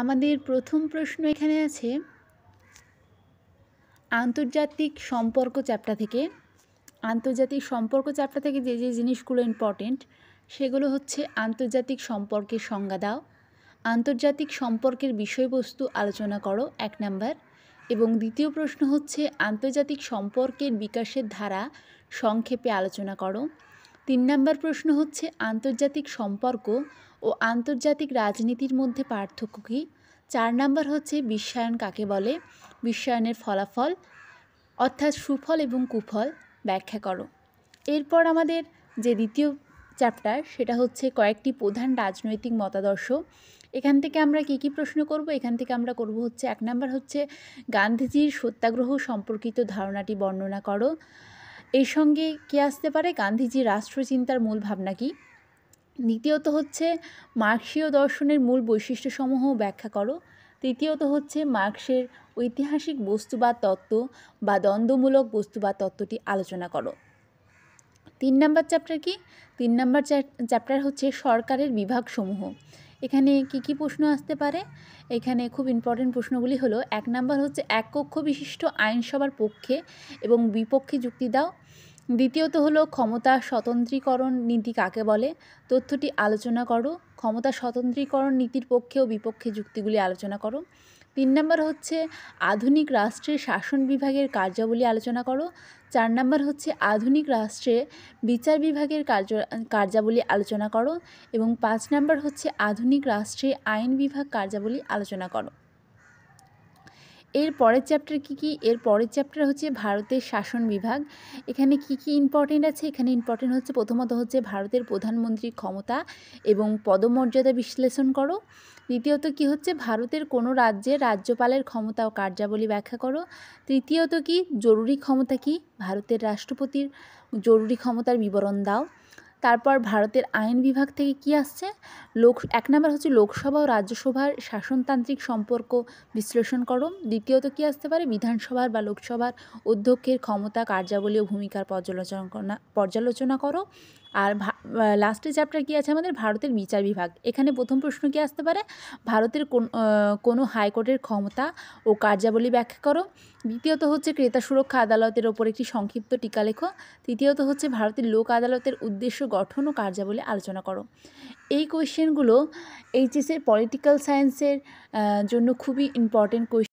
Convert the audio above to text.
আমাদের প্রথম প্রশ্ন এখানে আছে আন্তর্জাতিক সম্পর্ক চ্যাপ্টার থেকে। আন্তর্জাতিক সম্পর্ক চ্যাপ্টার থেকে যে যে জিনিসগুলো ইম্পর্টেন্ট সেগুলো হচ্ছে আন্তর্জাতিক সম্পর্কের সংজ্ঞা দাও, আন্তর্জাতিক সম্পর্কের বিষয়বস্তু আলোচনা করো 1 নাম্বার, এবং দ্বিতীয় প্রশ্ন হচ্ছে আন্তর্জাতিক সম্পর্কের বিকাশের ধারা সংক্ষেপে আলোচনা করো। 3 নাম্বার প্রশ্ন হচ্ছে আন্তর্জাতিক সম্পর্ক ও আন্তর্জাতিক রাজনীতির মধ্যে পার্থক্য কী। 4 নাম্বার হচ্ছে বিশ্বায়ন কাকে বলে, বিশ্বায়নের ফলাফল অর্থাৎ সুফল এবং কুফল ব্যাখ্যা করো। এরপর আমাদের যে দ্বিতীয় চ্যাপ্টার সেটা হচ্ছে কয়েকটি প্রধান রাজনৈতিক মতাদর্শ। এখান থেকে আমরা কী কী প্রশ্ন করব, এখান থেকে আমরা করব হচ্ছে 1 নাম্বার হচ্ছে গান্ধীজির সত্যাগ্রহ সম্পর্কিত ধারণাটি বর্ণনা করো। এর সঙ্গে কী আসতে পারে, গান্ধীজির রাষ্ট্রচিন্তার মূল ভাবনা কী। দ্বিতীয়ত হচ্ছে মার্ক্সীয় দর্শনের মূল বৈশিষ্ট্যসমূহ ব্যাখ্যা করো। তৃতীয়ত হচ্ছে মার্ক্সের ঐতিহাসিক বস্তুবাদ তত্ত্ব বা দ্বন্দ্বমূলক বস্তুবাদ তত্ত্বটি আলোচনা করো। 3 নাম্বার চ্যাপ্টার কি, 3 নাম্বার চ্যাপ্টার হচ্ছে সরকারের বিভাগসমূহ। এখানে কি কি প্রশ্ন আসতে পারে, এখানে খুব ইম্পর্টেন্ট প্রশ্নগুলি হলো 1 নাম্বার হচ্ছে এক কক্ষ বিশিষ্ট আইনসভার পক্ষে এবং বিপক্ষে যুক্তি দাও। দ্বিতীয়ত হলো ক্ষমতা স্বতন্ত্রীকরণ নীতি কাকে বলে, তথ্যটি আলোচনা করো। ক্ষমতা স্বতন্ত্রীকরণ নীতির পক্ষে ও বিপক্ষে যুক্তিগুলি আলোচনা করো। 3 নাম্বার হচ্ছে আধুনিক রাষ্ট্রের শাসন বিভাগের কার্যাবলী আলোচনা করো। 4 নাম্বার হচ্ছে আধুনিক রাষ্ট্রে বিচার বিভাগের কার্যাবলী আলোচনা করো। এবং 5 নাম্বার হচ্ছে আধুনিক রাষ্ট্রে আইন বিভাগ কার্যাবলী আলোচনা করো। এর পরের চ্যাপ্টার কী, এর পরের চ্যাপ্টার হচ্ছে ভারতের শাসন বিভাগ। এখানে কি ইম্পর্টেন্ট আছে, এখানে ইম্পর্টেন্ট হচ্ছে প্রথমত হচ্ছে ভারতের প্রধানমন্ত্রীর ক্ষমতা এবং পদমর্যাদা বিশ্লেষণ করো। দ্বিতীয়ত কি হচ্ছে ভারতের কোনো রাজ্যের রাজ্যপালের ক্ষমতা ও কার্যাবলী ব্যাখ্যা করো। তৃতীয়ত কি জরুরি ক্ষমতা কি, ভারতের রাষ্ট্রপতির জরুরি ক্ষমতার বিবরণ দাও। তারপর ভারতের আইন বিভাগ থেকে কি আসছে, 1 নাম্বার হচ্ছে লোকসভা ও রাজ্যসভার শাসনতান্ত্রিক সম্পর্ক বিশ্লেষণ করো। দ্বিতীয়ত কি আসতে পারে বিধানসভার বা লোকসভার অধ্যক্ষের ক্ষমতা, কার্যাবলী ও ভূমিকার পর্যালোচনা করো। আর লাস্টের চ্যাপ্টার কী আছে আমাদের, ভারতের বিচার বিভাগ। এখানে প্রথম প্রশ্ন কী আসতে পারে, ভারতের কোনো হাইকোর্টের ক্ষমতা ও কার্যাবলী ব্যাখ্যা করো। দ্বিতীয়ত হচ্ছে ক্রেতা সুরক্ষা আদালতের ওপর একটি সংক্ষিপ্ত টিকা লেখো। তৃতীয়ত হচ্ছে ভারতের লোক আদালতের উদ্দেশ্য, গঠন ও কার্যাবলী আলোচনা করো। এই কোয়েশ্চেনগুলো এইচএসের পলিটিক্যাল সায়েন্সের জন্য খুবই ইম্পর্টেন্ট কোয়েশ্চেন।